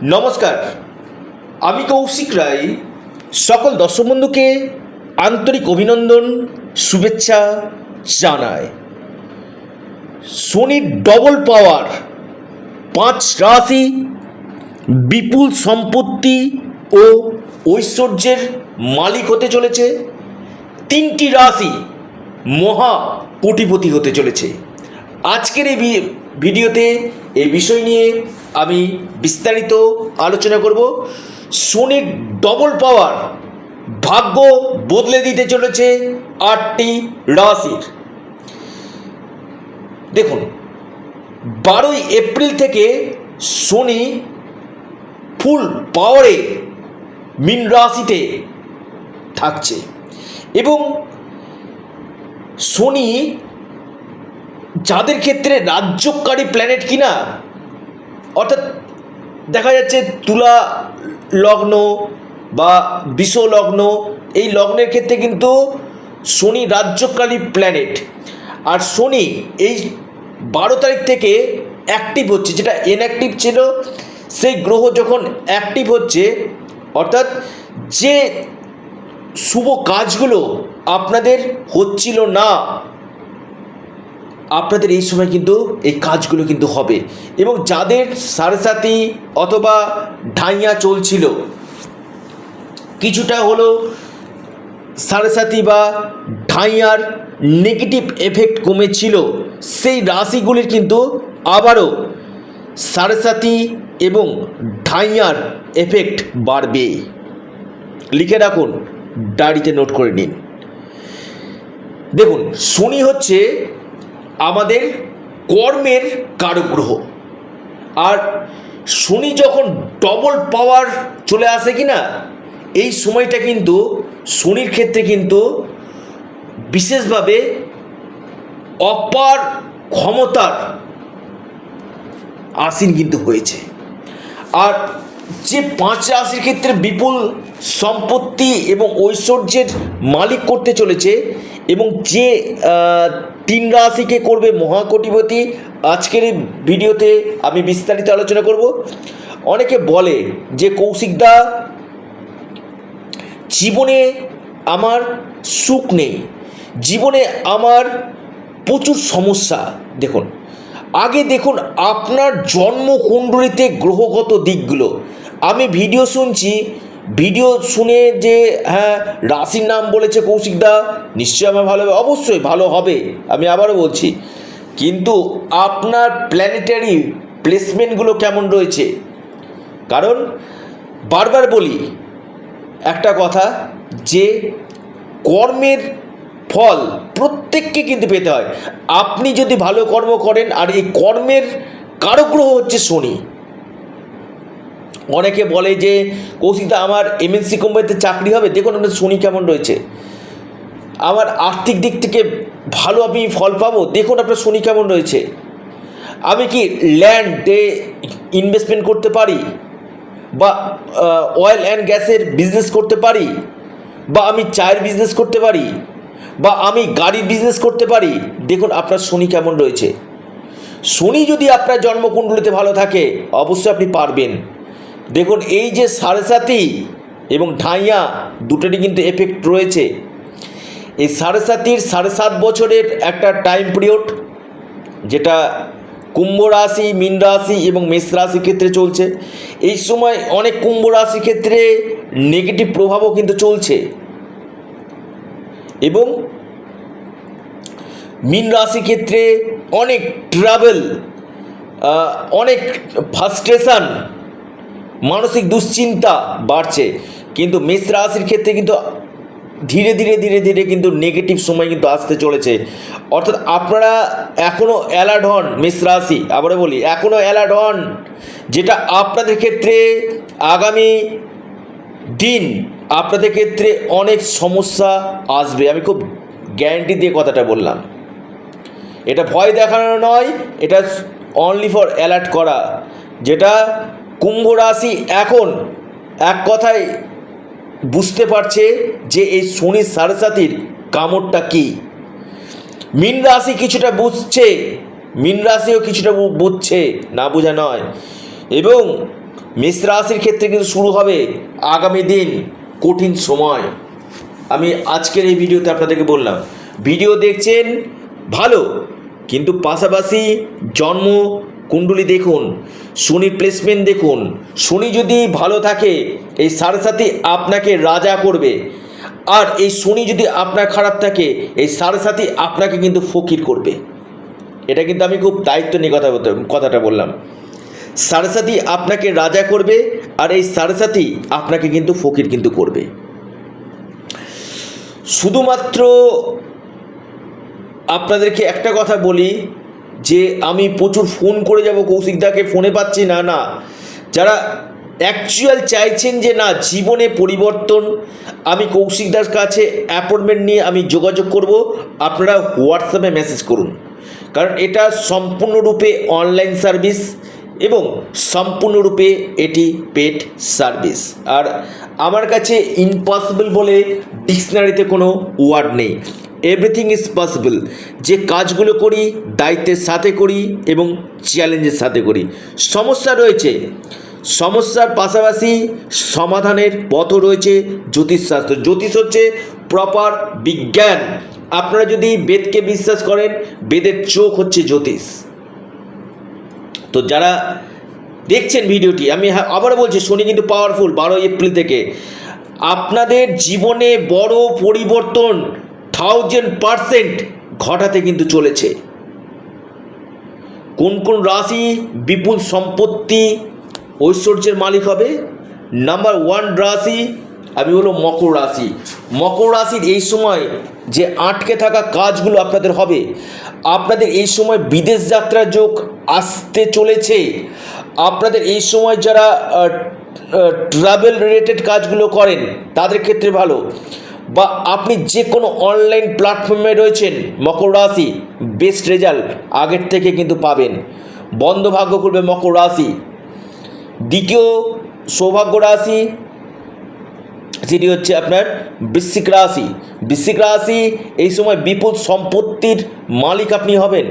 নমস্কার, আমি কৌশিক রায় সকল দর্শক বন্ধুকে আন্তরিক অভিনন্দন শুভেচ্ছা জানাই। শনির ডবল পাওয়ার, 5 রাশি, বিপুল সম্পত্তি ও ঐশ্বর্যের মালিক হতে চলেছে। 3টি রাশি মহা কোটিপতি হতে চলেছে। আজকের এই ভিডিওতে এই বিষয় নিয়ে আমি বিস্তারিত আলোচনা করব। শনির ডবল পাওয়ার ভাগ্য বদলে দিতে চলেছে 8টি রাশির। দেখুন, 12ই এপ্রিল থেকে শনি ফুল পাওয়ারে মীন রাশিতে থাকছে এবং শনি যাদের ক্ষেত্রে রাজ্যকারী প্ল্যানেট কিনা, অর্থাৎ দেখা যাচ্ছে তুলা লগ্ন বা বৃষ লগ্ন, এই লগ্নের ক্ষেত্রে কিন্তু শনি রাজ্যকারী প্ল্যানেট। আর শনি এই 12 তারিখ থেকে অ্যাক্টিভ হচ্ছে, যেটা ইনঅ্যাক্টিভ ছিল সেই গ্রহ যখন অ্যাক্টিভ হচ্ছে, অর্থাৎ যে শুভ কাজগুলো আপনাদের হচ্ছিল না, আপনাদের এই সময় কিন্তু এই কাজগুলো কিন্তু হবে। এবং যাদের সাড়ে অথবা ঢাইয়া চলছিল, কিছুটা হলো সাড়ে বা ঢাইয়ার নেগেটিভ এফেক্ট কমেছিল, সেই রাশিগুলির কিন্তু আবারও সাড়ে এবং ঢাইয়ার এফেক্ট বাড়বে। লিখে রাখুন, ডায়েরিতে নোট করে নিন। দেখুন, শনি হচ্ছে আমাদের কর্মের কারক গ্রহ। আর শনি যখন ডবল পাওয়ার চলে আসে কি না, এই সময়টা কিন্তু শনির ক্ষেত্রে কিন্তু বিশেষভাবে অপার ক্ষমতার আসীন কিন্তু হয়েছে। আর যে 5 রাশির ক্ষেত্রে বিপুল সম্পত্তি এবং ঐশ্বর্যের মালিক করতে চলেছে, এবং যে 3 রাশিকে করবে মহাকোটিপতি, আজকের এই ভিডিওতে আমি বিস্তারিত আলোচনা করব। অনেকে বলে যে কৌশিকদা, জীবনে আমার সুখ নেই, জীবনে আমার প্রচুর সমস্যা। দেখুন, আগে দেখুন আপনার জন্মকুণ্ডলিতে গ্রহগত দিকগুলো। আমি ভিডিও শুনছি, ভিডিও শুনে যে হ্যাঁ রাশির নাম বলেছে কৌশিকদা, নিশ্চয়ই আমার ভালো হবে, অবশ্যই ভালো হবে, আমি আবারও বলছি, কিন্তু আপনার প্ল্যানেটারি প্লেসমেন্টগুলো কেমন রয়েছে। কারণ বারবার বলি একটা কথা, যে কর্মের ফল প্রত্যেককে কিন্তু পেতে হয়। আপনি যদি ভালো কর্ম করেন, আর এই কর্মের কারক গ্রহ হচ্ছে শনি। অনেকে বলে যে কৌশিকদা আমার এমএনসি কোম্পানিতে চাকরি হবে। দেখুন আপনার শনি কেমন রয়েছে। আমার আর্থিক দিক থেকে ভালো আমি ফল পাবো, দেখুন আপনার শনি কেমন রয়েছে। আমি কি ল্যান্ডে ইনভেস্টমেন্ট করতে পারি, বা অয়েল অ্যান্ড গ্যাসের বিজনেস করতে পারি, বা আমি চায়ের বিজনেস করতে পারি, বা আমি গাড়ির বিজনেস করতে পারি, দেখুন আপনার শনি কেমন রয়েছে। শনি যদি আপনার জন্মকুণ্ডলিতে ভালো থাকে, অবশ্যই আপনি পারবেন। দেখুন, এই যে সাড়ে এবং ঢাইয়া দুটোরই কিন্তু এফেক্ট রয়েছে। এই সাড়ে 7 বছরের একটা টাইম পিরিয়ড, যেটা কুম্ভ রাশি, মীন রাশি এবং মেষ রাশির ক্ষেত্রে চলছে। এই সময় অনেক কুম্ভ রাশির ক্ষেত্রে নেগেটিভ প্রভাবও কিন্তু চলছে, এবং মীন রাশির ক্ষেত্রে অনেক ট্রাভেল, অনেক ফ্রাস্ট্রেশন, মানসিক দুশ্চিন্তা বাড়ছে। কিন্তু মেষ রাশির ক্ষেত্রে কিন্তু ধীরে ধীরে কিন্তু নেগেটিভ সময় কিন্তু আসতে চলেছে। অর্থাৎ আপনারা এখনও অ্যালার্ট হন, মেষ রাশি, আবারও বলি এখনও অ্যালার্ট হন, যেটা আপনাদের ক্ষেত্রে আগামী দিন আপনাদের ক্ষেত্রে অনেক সমস্যা আসবে। আমি খুব গ্যারান্টি দিয়ে কথাটা বললাম, এটা ভয় দেখানো নয়, এটা অনলি ফর অ্যালার্ট করা। যেটা কুম্ভ রাশি এখন এক কথায় বুঝতে পারছে যে এই শনির সাড়ে কামড়টা কী। মীন রাশি কিছুটা বুঝছে, মীন রাশিও কিছুটা বুঝছে, না বোঝা নয়। এবং মেষ রাশির ক্ষেত্রে কিন্তু শুরু হবে আগামী দিন কঠিন সময়। আমি আজকের এই ভিডিওতে আপনাদেরকে বললাম, ভিডিও দেখছেন ভালো, কিন্তু পাশাপাশি জন্ম কুণ্ডলী দেখুন, শনি প্লেসমেন্ট দেখুন। শনি যদি ভালো থাকে এই সাড়ে সাথী আপনাকে রাজা করবে, আর এই শনি যদি আপনার খারাপ থাকে এই সাড়ে সাথী আপনাকে কিন্তু ফকির করবে। এটা কিন্তু আমি খুব দায়িত্ব নিয়ে কথাটা বললাম। সাড়ে সাথী আপনাকে রাজা করবে, আর এই সাড়ে সাথী আপনাকে কিন্তু ফকির কিন্তু করবে। শুধুমাত্র আপনাদেরকে একটা কথা বলি যে আমি প্রচুর ফোন করে যাব, কৌশিকদাকে ফোনে পাচ্ছি না, না, যারা অ্যাকচুয়াল চাইছেন যে না জীবনে পরিবর্তন, আমি কৌশিকদার কাছে অ্যাপয়েন্টমেন্ট নিয়ে আমি যোগাযোগ করব, আপনারা হোয়াটসঅ্যাপে মেসেজ করুন। কারণ এটা সম্পূর্ণরূপে অনলাইন সার্ভিস এবং সম্পূর্ণরূপে এটি পেড সার্ভিস। আর আমার কাছে ইম্পসিবল বলে ডিকশনারিতে কোনো ওয়ার্ড নেই। Everything is possible. যে কাজগুলো করি দায়িত্বের সাথে করি এবং চ্যালেঞ্জের সাথে করি। সমস্যা রয়েছে, সমস্যার পাশাপাশি সমাধানের পথও রয়েছে জ্যোতিষশাস্ত্র। জ্যোতিষ হচ্ছে প্রপার বিজ্ঞান। আপনারা যদি বেদকে বিশ্বাস করেন, বেদের চোখ হচ্ছে জ্যোতিষ। তো যারা দেখছেন ভিডিওটি, আমি আবার বলছি, শনি কিন্তু পাওয়ারফুল 12 এপ্রিল থেকে। আপনাদের জীবনে বড় পরিবর্তন 1000% ঘটাতে কিন্তু চলেছে। কোন কোন রাশি বিপুল সম্পত্তি ঐশ্বর্যের মালিক হবে? নাম্বার 1 রাশি আমি বলবো মকর রাশি। মকর রাশির এই সময় যে আটকে থাকা কাজগুলো আপনাদের হবে। আপনাদের এই সময় বিদেশ যাত্রার যোগ আসতে চলেছে। আপনাদের এই সময় যারা ট্রাভেল রিলেটেড কাজগুলো করেন তাদের ক্ষেত্রে ভালো, বা আপনি যে কোনো অনলাইন প্ল্যাটফর্মে রয়েছেন, মকর রাশি বেস্ট রেজাল্ট আগের থেকে কিন্তু পাবেন। বন্ধ ভাগ্য করবে মকর রাশি। দ্বিতীয় সৌভাগ্য রাশি যেটি হচ্ছে আপনার বৃশ্চিক রাশি। বৃশ্চিক রাশি এই সময় বিপুল সম্পত্তির মালিক আপনি হবেন।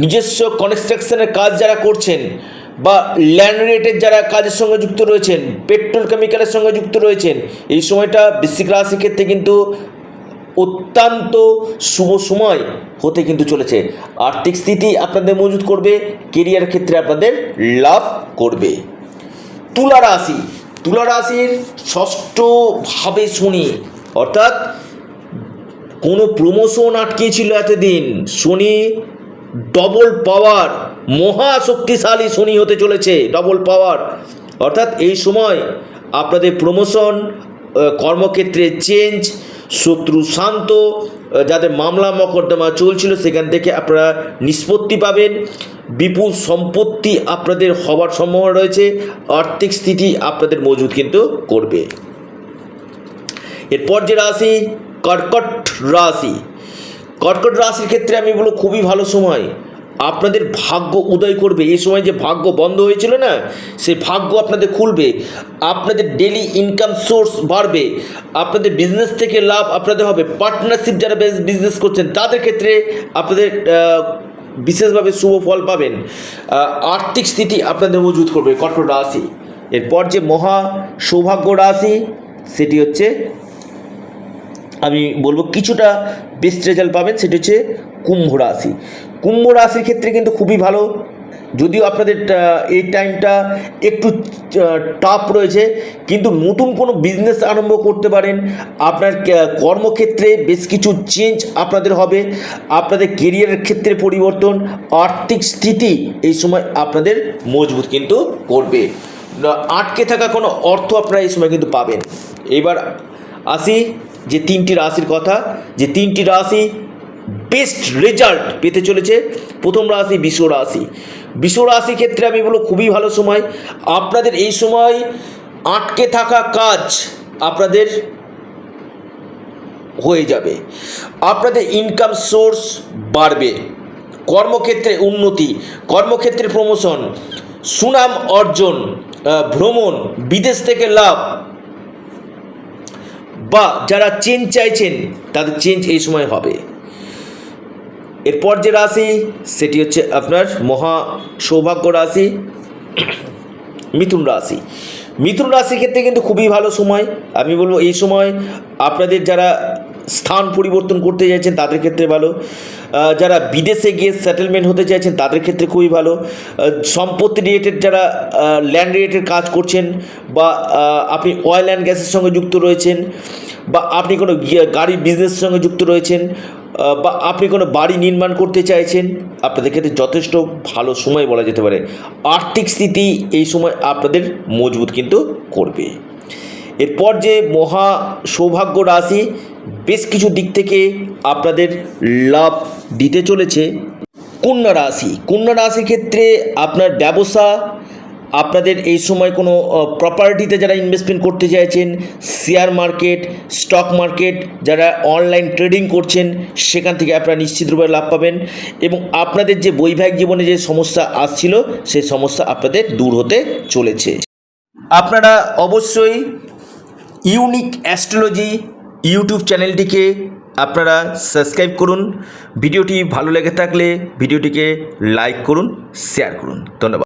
নিজস্ব কনস্ট্রাকশনের কাজ যারা করছেন বা ল্যান্ড রিলেটেড যারা কাজের সঙ্গে যুক্ত রয়েছেন, পেট্রোল কেমিক্যালের সঙ্গে যুক্ত রয়েছেন, এই সময়টা বৃশ্চিক রাশির ক্ষেত্রে কিন্তু অত্যন্ত শুভ সময় হতে কিন্তু চলেছে। আর্থিক স্থিতি আপনাদের মজবুত করবে, কেরিয়ার ক্ষেত্রে আপনাদের লাভ করবে। তুলা রাশি, তুলা রাশির ষষ্ঠভাবে শনি, অর্থাৎ কোনো প্রমোশন আটকে ছিল এতদিন, শনি ডবল পাওয়ার, মহা শক্তিশালী শনি হতে চলেছে, ডবল পাওয়ার। অর্থাৎ এই সময় আপনাদের প্রমোশন, কর্মক্ষেত্রে চেঞ্জ, শত্রু শান্ত, যাদের মামলা মকদ্দমা চলছিল সেখান থেকে আপনারা নিষ্পত্তি পাবেন। বিপুল সম্পত্তি আপনাদের হওয়ার সম্ভাবনা রয়েছে। আর্থিক স্থিতি আপনাদের মজবুত কিন্তু করবে। এরপর যে রাশি কর্কট রাশি। কর্কট রাশির ক্ষেত্রে আমি বলবো খুবই ভালো সময়। আপনাদের ভাগ্য উদয় করবে। এই সময় যে ভাগ্য বন্ধ হয়েছিল না, সেই ভাগ্য আপনাদের খুলবে। আপনাদের ডেলি ইনকাম সোর্স বাড়বে। আপনাদের বিজনেস থেকে লাভ আপনাদের হবে। পার্টনারশিপ যারা বিজনেস করছেন তাদের ক্ষেত্রে আপনাদের বিশেষভাবে শুভ ফল পাবেন। আর্থিক স্থিতি আপনাদের মজবুত করবে কর্কট রাশি। এরপর যে মহা সৌভাগ্য রাশি সেটি হচ্ছে, আমি বলবো কিছুটা বেস্ট রেজাল্ট পাবেন, সেটি হচ্ছে কুম্ভ রাশি। কুম্ভ রাশির ক্ষেত্রে কিন্তু খুবই ভালো, যদিও আপনাদের এই টাইমটা একটু টাফ রয়েছে, কিন্তু নতুন কোনো বিজনেস আরম্ভ করতে পারেন। আপনার কর্মক্ষেত্রে বেশ কিছু চেঞ্জ আপনাদের হবে। আপনাদের কেরিয়ারের ক্ষেত্রে পরিবর্তন, আর্থিক স্থিতি এই সময় আপনাদের মজবুত কিন্তু করবে। আটকে থাকা কোনো অর্থ আপনারা এই সময় কিন্তু পাবেন। এবার আসি যে 3টি রাশির কথা, যে 3টি রাশি বেস্ট রেজাল্ট পেতে চলেছে। প্রথম রাশি বৃষ রাশি। বৃষ রাশির ক্ষেত্রে আমি বলবো খুবই ভালো সময়। আপনাদের এই সময় আটকে থাকা কাজ আপনাদের হয়ে যাবে। আপনাদের ইনকাম সোর্স বাড়বে। কর্মক্ষেত্রে উন্নতি, কর্মক্ষেত্রে প্রমোশন, সুনাম অর্জন, ভ্রমণ, বিদেশ থেকে লাভ, বা যারা চেঞ্জ চাইছেন তাদের চেঞ্জ এই সময় হবে। এরপর যে রাশি সেটি হচ্ছে আপনার মহা সৌভাগ্য রাশি মিথুন রাশি। মিথুন রাশির ক্ষেত্রে কিন্তু খুবই ভালো সময়। আমি বলবো এই সময় আপনাদের যারা স্থান পরিবর্তন করতে চাইছেন তাদের ক্ষেত্রে ভালো, যারা বিদেশে গিয়ে সেটেলমেন্ট হতে চাইছেন তাদের ক্ষেত্রে খুবই ভালো, সম্পত্তি রিলেটেড যারা ল্যান্ড রিলেটেড কাজ করছেন, বা আপনি অয়েল অ্যান্ড গ্যাসের সঙ্গে যুক্ত রয়েছেন, বা আপনি কোনো গাড়ির বিজনেসের সঙ্গে যুক্ত রয়েছেন, বা আপনি কোনো বাড়ি নির্মাণ করতে চাইছেন, আপনাদের ক্ষেত্রে যথেষ্ট ভালো সময় বলা যেতে পারে। আর্থিক স্থিতি এই সময় আপনাদের মজবুত কিন্তু করবে। এরপর যে মহা সৌভাগ্য রাশি, বেশ কিছু দিক থেকে আপনাদের লাভ দিতে চলেছে কন্যা রাশি। কন্যা রাশির ক্ষেত্রে আপনার ব্যবসা, আপনাদের এই সময় কোনো প্রপার্টিতে যারা ইনভেস্টমেন্ট করতে চাইছেন, শেয়ার মার্কেট, স্টক মার্কেট, যারা অনলাইন ট্রেডিং করছেন, সেখান থেকে আপনারা নিশ্চিতরূপে লাভ পাবেন, এবং আপনাদের যে বৈবাহিক জীবনে যে সমস্যা আসছিল সেই সমস্যা আপনাদের দূর হতে চলেছে। আপনারা অবশ্যই ইউনিক অ্যাস্ট্রোলজি ইউটিউব চ্যানেলটিকে আপনারা সাবস্ক্রাইব করুন। ভিডিওটি ভালো লেগে থাকলে ভিডিওটিকে লাইক করুন, শেয়ার করুন। ধন্যবাদ।